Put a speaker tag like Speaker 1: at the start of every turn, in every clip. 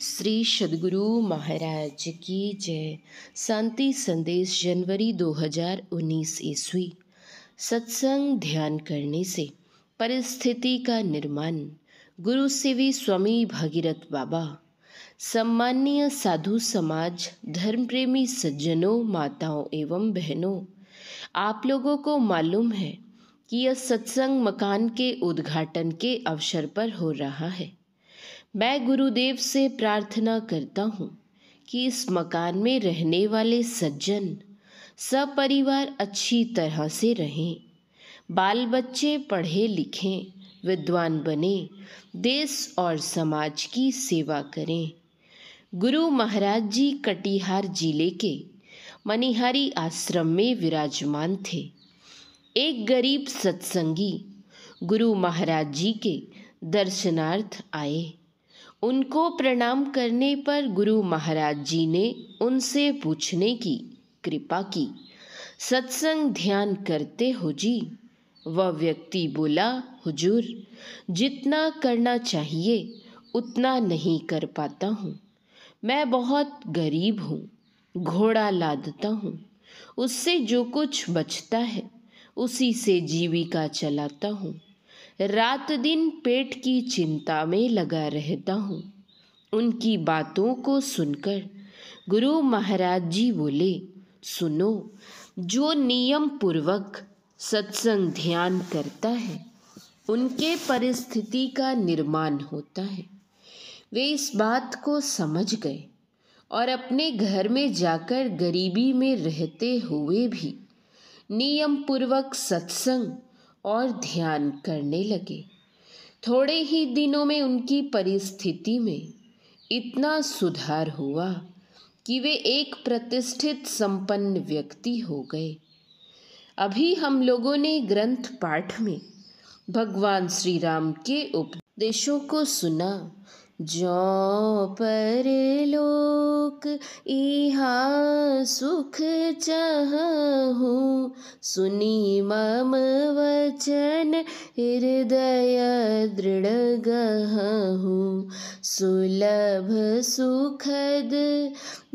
Speaker 1: श्री सद्गुरु महाराज की जय। शांति संदेश जनवरी 2019 ईस्वी। सत्संग ध्यान करने से परिस्थिति का निर्माण। गुरु सेवी स्वामी भागीरथ बाबा। सम्माननीय साधु समाज, धर्म प्रेमी सज्जनों, माताओं एवं बहनों, आप लोगों को मालूम है कि यह सत्संग मकान के उद्घाटन के अवसर पर हो रहा है। मैं गुरुदेव से प्रार्थना करता हूँ कि इस मकान में रहने वाले सज्जन सपरिवार अच्छी तरह से रहें, बाल बच्चे पढ़े लिखें, विद्वान बने, देश और समाज की सेवा करें। गुरु महाराज जी कटिहार जिले के मनिहारी आश्रम में विराजमान थे। एक गरीब सत्संगी गुरु महाराज जी के दर्शनार्थ आए। उनको प्रणाम करने पर गुरु महाराज जी ने उनसे पूछने की कृपा की, सत्संग ध्यान करते हो जी? वह व्यक्ति बोला, हुजूर, जितना करना चाहिए उतना नहीं कर पाता हूँ। मैं बहुत गरीब हूँ, घोड़ा लादता हूँ, उससे जो कुछ बचता है उसी से जीविका चलाता हूँ। रात दिन पेट की चिंता में लगा रहता हूँ। उनकी बातों को सुनकर गुरु महाराज जी बोले, सुनो, जो नियम पूर्वक सत्संग ध्यान करता है उनके परिस्थिति का निर्माण होता है। वे इस बात को समझ गए और अपने घर में जाकर गरीबी में रहते हुए भी नियम पूर्वक सत्संग और ध्यान करने लगे। थोड़े ही दिनों में उनकी परिस्थिति में इतना सुधार हुआ कि वे एक प्रतिष्ठित संपन्न व्यक्ति हो गए। अभी हम लोगों ने ग्रंथ पाठ में भगवान श्री राम के उपदेशों को सुना। जौ परलोक इहा सुख चाहूँ, सुनी मम वचन हृदय दृढ़ गहूँ। सुलभ सुखद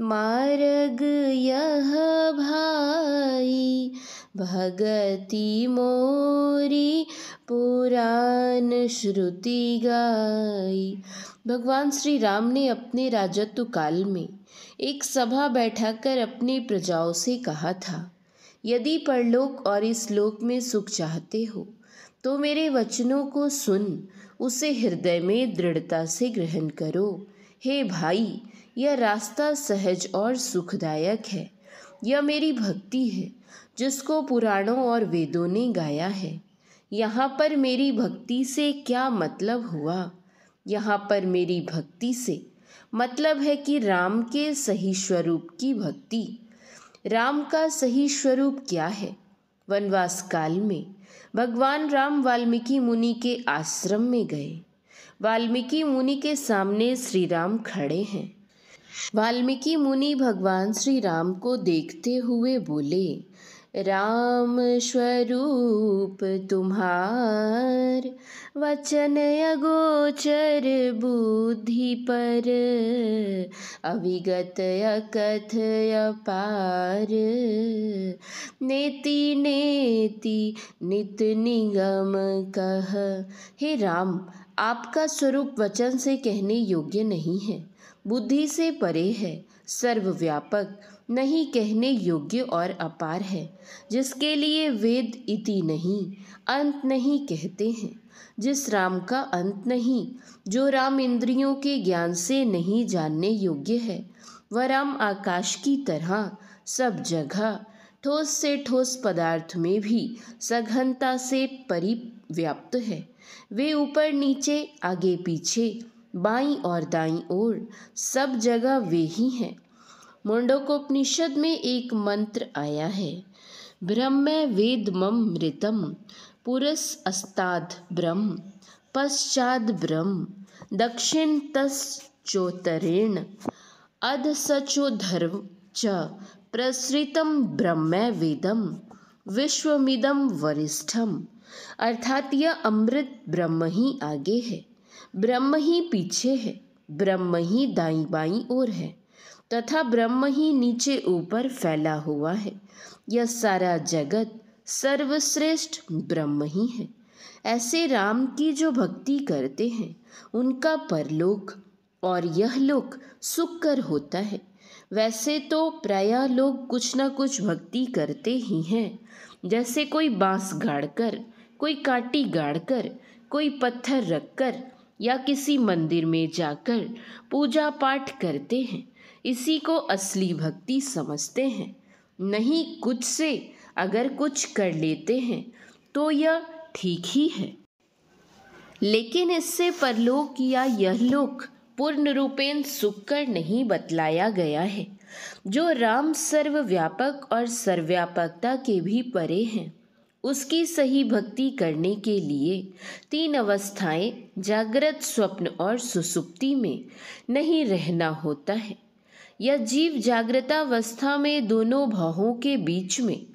Speaker 1: मार्ग यह भाई, भगति मोरी पुराण श्रुति गाई। भगवान श्री राम ने अपने राजत्व काल में एक सभा बैठाकर अपनी प्रजाओं से कहा था, यदि परलोक और इस लोक में सुख चाहते हो तो मेरे वचनों को सुन, उसे हृदय में दृढ़ता से ग्रहण करो। हे भाई, यह रास्ता सहज और सुखदायक है। यह मेरी भक्ति है जिसको पुराणों और वेदों ने गाया है। यहाँ पर मेरी भक्ति से क्या मतलब हुआ? यहाँ पर मेरी भक्ति से मतलब है कि राम के सही स्वरूप की भक्ति। राम का सही स्वरूप क्या है? वनवास काल में भगवान राम वाल्मीकि मुनि के आश्रम में गए। वाल्मीकि मुनि के सामने श्री राम खड़े हैं। वाल्मीकि मुनि भगवान श्री राम को देखते हुए बोले, राम स्वरूप तुम्हार, वचन अगोचर बुद्धि पर, अविगत अकथ अपार, नेति नेति नित निगम कह। हे राम, आपका स्वरूप वचन से कहने योग्य नहीं है, बुद्धि से परे है, सर्वव्यापक, नहीं कहने योग्य और अपार है, जिसके लिए वेद इति नहीं, अंत नहीं कहते हैं। जिस राम का अंत नहीं, जो राम इंद्रियों के ज्ञान से नहीं जानने योग्य है, वह राम आकाश की तरह सब जगह, ठोस से ठोस पदार्थ में भी सघनता से परिव्याप्त है। वे ऊपर नीचे, आगे पीछे, बाईं और दाईं ओर, सब जगह वे ही हैं। मुंडकोपनिषद में एक मंत्र आया है, ब्रह्म वेदममृतम, पुरस अस्ताद ब्रह्म, पश्चाद ब्रह्म, दक्षिण तश्चोत्तरेण, अध सचोधर्व च प्रसृतम ब्रह्म वेदम, विश्वमिदम वरिष्ठम। अर्थात यह अमृत ब्रह्म ही आगे है, ब्रह्म ही पीछे है, ब्रह्म ही दाईं बाईं ओर है तथा ब्रह्म ही नीचे ऊपर फैला हुआ है। यह सारा जगत सर्वश्रेष्ठ ब्रह्म ही है। ऐसे राम की जो भक्ति करते हैं उनका परलोक और यह लोक सुखकर होता है। वैसे तो प्रायः लोग कुछ न कुछ भक्ति करते ही हैं, जैसे कोई बांस गाड़कर, कोई कांटी गाड़कर, कोई पत्थर रखकर या किसी मंदिर में जाकर पूजा पाठ करते हैं। इसी को असली भक्ति समझते हैं। नहीं, कुछ से अगर कुछ कर लेते हैं तो यह ठीक ही है, लेकिन इससे परलोक या यह लोक पूर्ण रूपेण सुखकर नहीं बतलाया गया है। जो राम सर्वव्यापक और सर्वव्यापकता के भी परे हैं, उसकी सही भक्ति करने के लिए 3 अवस्थाएं जागृत, स्वप्न और सुषुप्ति में नहीं रहना होता है। यह जीव जागृतावस्था में दोनों भावों के बीच में,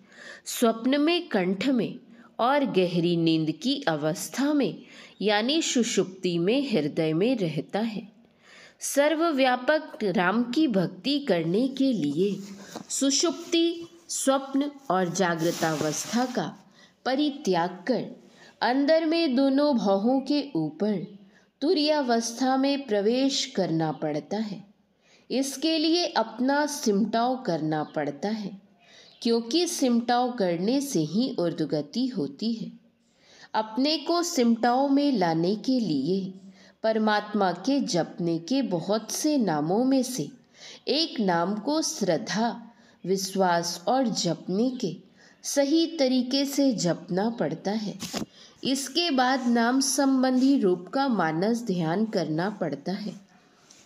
Speaker 1: स्वप्न में कंठ में और गहरी नींद की अवस्था में यानी सुषुप्ति में हृदय में रहता है। सर्वव्यापक राम की भक्ति करने के लिए सुषुप्ति, स्वप्न और जागृतावस्था का परित्याग कर अंदर में दोनों भावों के ऊपर तुरीयावस्था में प्रवेश करना पड़ता है। इसके लिए अपना सिमटाव करना पड़ता है, क्योंकि सिमटाव करने से ही ऊर्ध्वगति होती है। अपने को सिमटाव में लाने के लिए परमात्मा के जपने के बहुत से नामों में से एक नाम को श्रद्धा, विश्वास और जपने के सही तरीके से जपना पड़ता है। इसके बाद नाम संबंधी रूप का मानस ध्यान करना पड़ता है।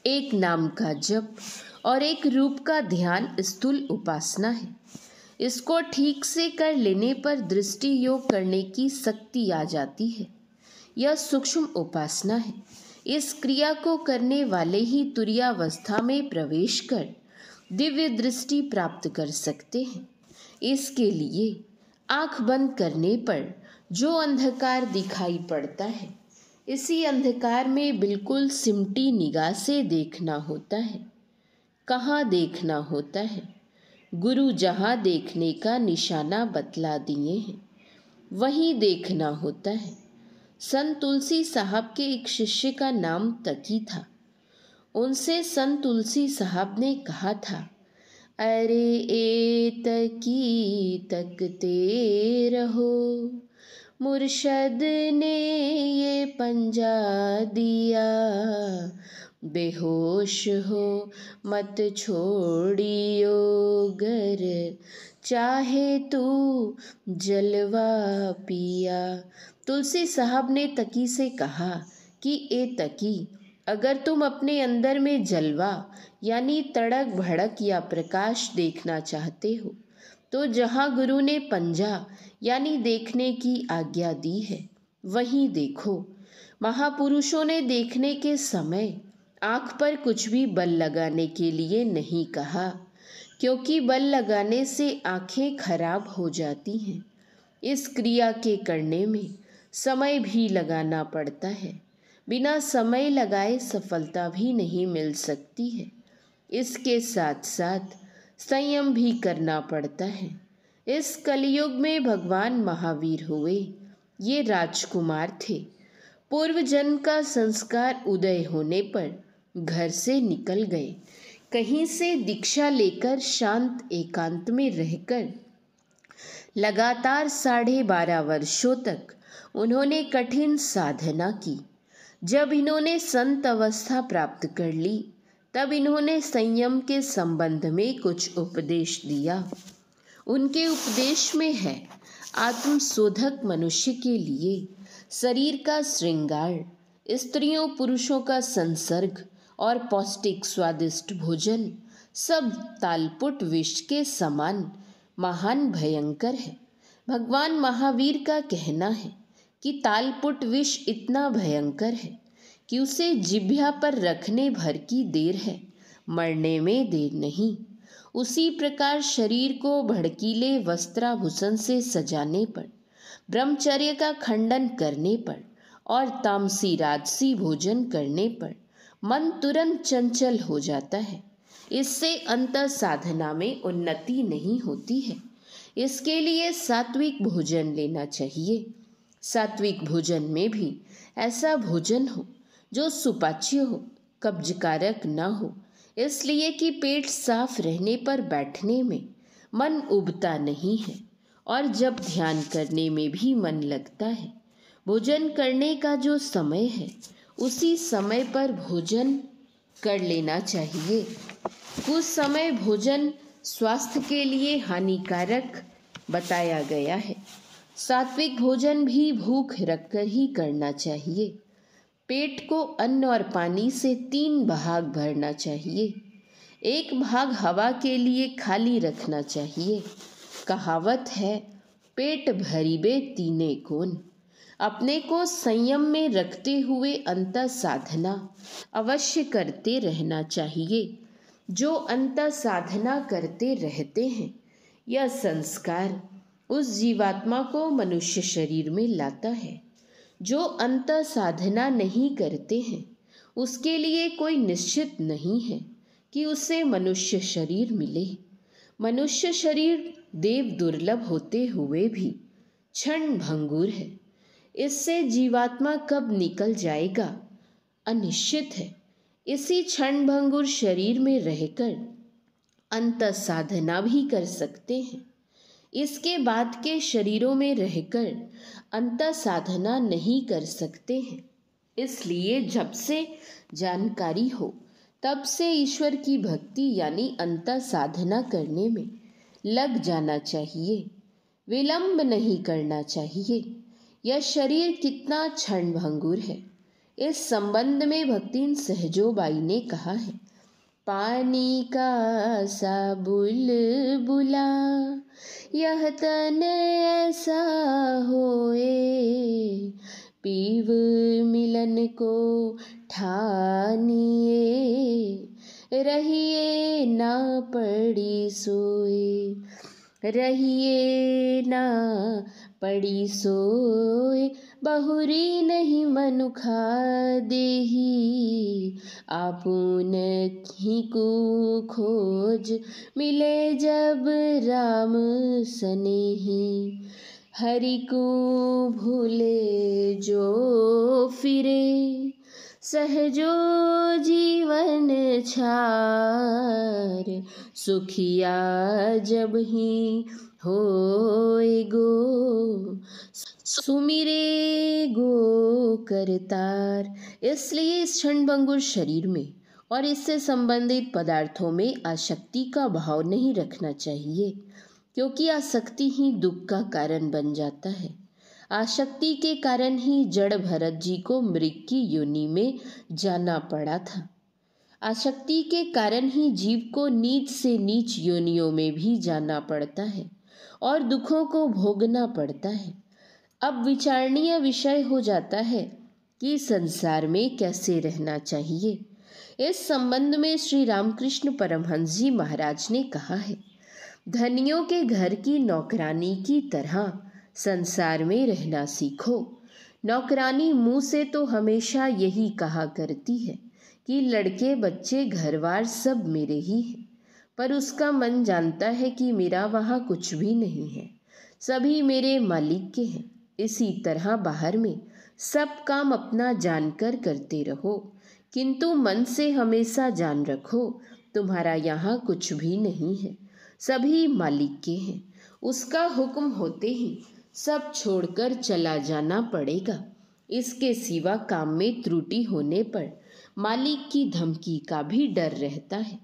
Speaker 1: एक नाम का जप और एक रूप का ध्यान स्थूल उपासना है। इसको ठीक से कर लेने पर दृष्टि योग करने की शक्ति आ जाती है। यह सूक्ष्म उपासना है। इस क्रिया को करने वाले ही तुरीयावस्था में प्रवेश कर दिव्य दृष्टि प्राप्त कर सकते हैं। इसके लिए आँख बंद करने पर जो अंधकार दिखाई पड़ता है, इसी अंधकार में बिल्कुल सिमटी निगाह से देखना होता है। कहाँ देखना होता है? गुरु जहाँ देखने का निशाना बतला दिए हैं, वहीं देखना होता है। संत तुलसी साहब के एक शिष्य का नाम तकी था। उनसे संत तुलसी साहब ने कहा था, अरे ए तकी तकते रहो, मुर्शद ने ये पंजा दिया, बेहोश हो मत छोड़ियो गर, चाहे तू जलवा पिया। तुलसी साहब ने तकी से कहा कि ए तकी, अगर तुम अपने अंदर में जलवा यानी तड़क भड़क या प्रकाश देखना चाहते हो तो जहाँ गुरु ने पंजा यानी देखने की आज्ञा दी है वहीं देखो। महापुरुषों ने देखने के समय आँख पर कुछ भी बल लगाने के लिए नहीं कहा, क्योंकि बल लगाने से आँखें खराब हो जाती हैं। इस क्रिया के करने में समय भी लगाना पड़ता है। बिना समय लगाए सफलता भी नहीं मिल सकती है। इसके साथ साथ संयम भी करना पड़ता है। इस कलयुग में भगवान महावीर हुए। ये राजकुमार थे। पूर्व जन्म का संस्कार उदय होने पर घर से निकल गए। कहीं से दीक्षा लेकर शांत एकांत में रहकर लगातार 12.5 वर्षों तक उन्होंने कठिन साधना की। जब इन्होंने संत अवस्था प्राप्त कर ली तब इन्होंने संयम के संबंध में कुछ उपदेश दिया। उनके उपदेश में है, आत्मशोधक मनुष्य के लिए शरीर का श्रृंगार, स्त्रियों पुरुषों का संसर्ग और पौष्टिक स्वादिष्ट भोजन सब तालपुट विष के समान महान भयंकर है। भगवान महावीर का कहना है कि तालपुट विष इतना भयंकर है कि उसे जिह्वा पर रखने भर की देर है, मरने में देर नहीं। उसी प्रकार शरीर को भड़कीले वस्त्राभूषण से सजाने पर, ब्रह्मचर्य का खंडन करने पर और तामसी राजसी भोजन करने पर मन तुरंत चंचल हो जाता है। इससे अंतर साधना में उन्नति नहीं होती है। इसके लिए सात्विक भोजन लेना चाहिए। सात्विक भोजन में भी ऐसा भोजन हो जो सुपाच्य हो, कब्जकारक न हो, इसलिए कि पेट साफ रहने पर बैठने में मन उबता नहीं है और जब ध्यान करने में भी मन लगता है। भोजन करने का जो समय है उसी समय पर भोजन कर लेना चाहिए। कुछ समय भोजन स्वास्थ्य के लिए हानिकारक बताया गया है। सात्विक भोजन भी भूख रखकर ही करना चाहिए। पेट को अन्न और पानी से 3 भाग भरना चाहिए। 1 भाग हवा के लिए खाली रखना चाहिए। कहावत है, पेट भरीबे तीने कोन। अपने को संयम में रखते हुए अंतर साधना अवश्य करते रहना चाहिए। जो अंतर साधना करते रहते हैं, यह संस्कार उस जीवात्मा को मनुष्य शरीर में लाता है। जो अंतर साधना नहीं करते हैं, उसके लिए कोई निश्चित नहीं है कि उसे मनुष्य शरीर मिले। मनुष्य शरीर देव दुर्लभ होते हुए भी क्षण भंगुर है। इससे जीवात्मा कब निकल जाएगा अनिश्चित है। इसी क्षण भंगुर शरीर में रहकर अंतर साधना भी कर सकते हैं। इसके बाद के शरीरों में रहकर अंतर साधना नहीं कर सकते हैं। इसलिए जब से जानकारी हो तब से ईश्वर की भक्ति यानी अंतर साधना करने में लग जाना चाहिए। विलंब नहीं करना चाहिए। यह शरीर कितना क्षण भंगुर है। इस संबंध में भक्तिन सहजोबाई ने कहा है, पानी का सा बुलबुला यह तन ऐसा होए, पीव मिलन को ठानिए, रहिए ना पड़ी सोए, रहिए ना पड़ी सोए, बहुरी नहीं मनुखा देही, आपुन ही को खोज मिले जब राम सनेही, हरि को भूले जो फिरे, सहजो जीवन छार, सुखिया जब ही होए गो, सुमिरे गो करतार। इसलिए इस क्षणभंगुर शरीर में और इससे संबंधित पदार्थों में आसक्ति का भाव नहीं रखना चाहिए, क्योंकि आसक्ति ही दुख का कारण बन जाता है। आसक्ति के कारण ही जड़ भरत जी को मृग की योनि में जाना पड़ा था। आसक्ति के कारण ही जीव को नीच से नीच योनियों में भी जाना पड़ता है और दुखों को भोगना पड़ता है। अब विचारणीय विषय हो जाता है कि संसार में कैसे रहना चाहिए। इस संबंध में श्री रामकृष्ण परमहंस जी महाराज ने कहा है, धनियों के घर की नौकरानी की तरह संसार में रहना सीखो। नौकरानी मुँह से तो हमेशा यही कहा करती है कि लड़के बच्चे घरवार सब मेरे ही हैं, पर उसका मन जानता है कि मेरा वहाँ कुछ भी नहीं है, सभी मेरे मालिक के हैं। इसी तरह बाहर में सब काम अपना जानकर करते रहो, किंतु मन से हमेशा जान रखो तुम्हारा यहाँ कुछ भी नहीं है, सभी मालिक के हैं। उसका हुक्म होते ही सब छोड़कर चला जाना पड़ेगा। इसके सिवा काम में त्रुटि होने पर मालिक की धमकी का भी डर रहता है।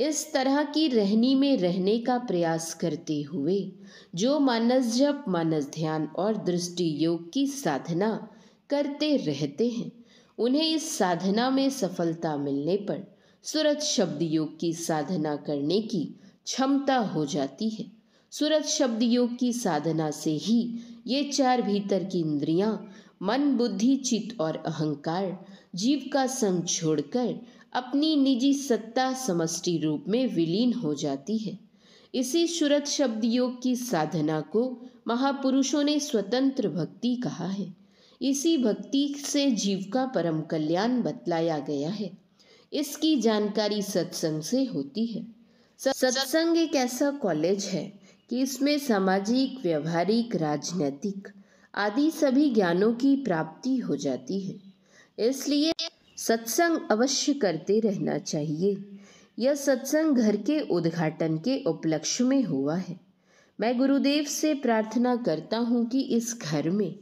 Speaker 1: इस तरह की रहनी में रहने का प्रयास करते हुए जो मानस जप, मानस ध्यान और दृष्टि योग की साधना करते रहते हैं, उन्हें इस साधना में सफलता मिलने पर सुरत शब्द योग की साधना करने की क्षमता हो जाती है। सुरत शब्द योग की साधना से ही ये 4 भीतर की इंद्रियां, मन, बुद्धि, चित्त और अहंकार जीव का संग छोड़कर अपनी निजी सत्ता समष्टि रूप में विलीन हो जाती है। इसी सुरत शब्द योग की साधना को महापुरुषों ने स्वतंत्र भक्ति कहा है। इसी भक्ति से जीव का परम कल्याण बतलाया गया है। इसकी जानकारी सत्संग से होती है। सत्संग एक ऐसा कॉलेज है कि इसमें सामाजिक, व्यवहारिक, राजनैतिक आदि सभी ज्ञानों की प्राप्ति हो जाती है। इसलिए सत्संग अवश्य करते रहना चाहिए। यह सत्संग घर के उद्घाटन के उपलक्ष्य में हुआ है। मैं गुरुदेव से प्रार्थना करता हूँ कि इस घर में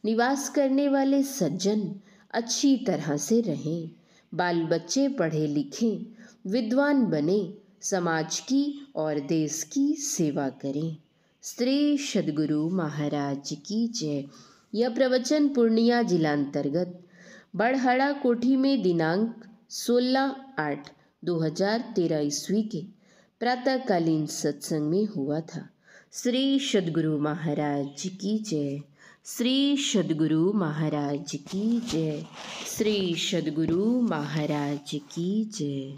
Speaker 1: निवास करने वाले सज्जन अच्छी तरह से रहें, बाल बच्चे पढ़े लिखें, विद्वान बने, समाज की और देश की सेवा करें। श्री सद्गुरु महाराज की जय। यह प्रवचन पूर्णिया जिलांतर्गत बड़हड़ा कोठी में दिनांक 16/8/2013 ईस्वी के प्रातःकालीन सत्संग में हुआ था। श्री सद्गुरु महाराज की जय। श्री सद्गुरु महाराज की जय। श्री सद्गुरु महाराज की जय।